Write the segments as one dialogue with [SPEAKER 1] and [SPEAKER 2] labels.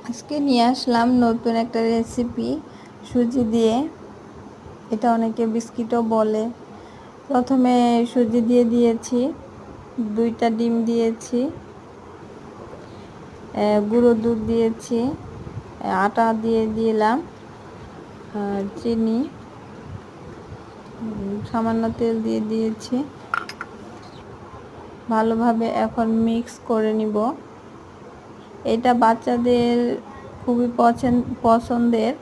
[SPEAKER 1] আজকে নিয়ে আসলাম নতুন একটা রেসিপি সুজি দিয়ে। এটা অনেকে বিস্কিটও বলে। প্রথমে সুজি দিয়ে দিয়েছি, 2টা ডিম দিয়েছি, গুঁড়ো দুধ দিয়েছি, আটা দিয়ে দিলাম, চিনি, সামান্য তেল দিয়ে দিয়েছি। ভালোভাবে এখন মিক্স করে নিব। এটা বাচ্চাদের খুবই পছন্দের,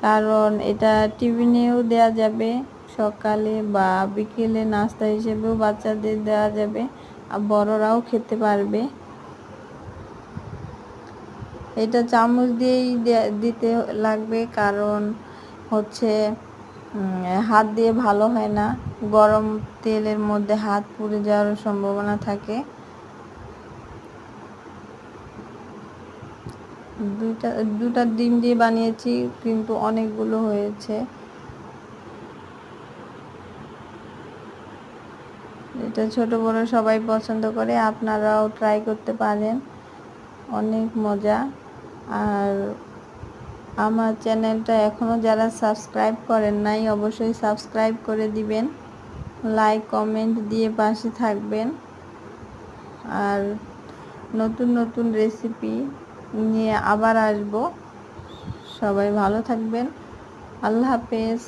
[SPEAKER 1] কারণ এটা টিফিনেও দেওয়া যাবে, সকালে বা বিকেলে নাস্তা হিসেবেও বাচ্চাদের দেওয়া যাবে, আর বড়রাও খেতে পারবে। এটা চামচ দিয়েই দিতে লাগবে, কারণ হচ্ছে হাত দিয়ে ভালো হয় না, গরম তেলের মধ্যে হাত পুড়ে যাওয়ার সম্ভাবনা থাকে। দুটা ডিম দিয়ে বানিয়েছি, কিন্তু অনেকগুলো হয়েছে। এটা ছোট বড় সবাই পছন্দ করে, আপনারাও ট্রাই করতে পারেন, অনেক মজা। আর আমার চ্যানেলটা এখনও যারা সাবস্ক্রাইব করেন নাই, অবশ্যই সাবস্ক্রাইব করে দিবেন, লাইক কমেন্ট দিয়ে পাশে থাকবেন। আর নতুন নতুন রেসিপি নিয়ে আবার আসব। সবাই ভালো থাকবেন। আল্লাহ হাফেজ।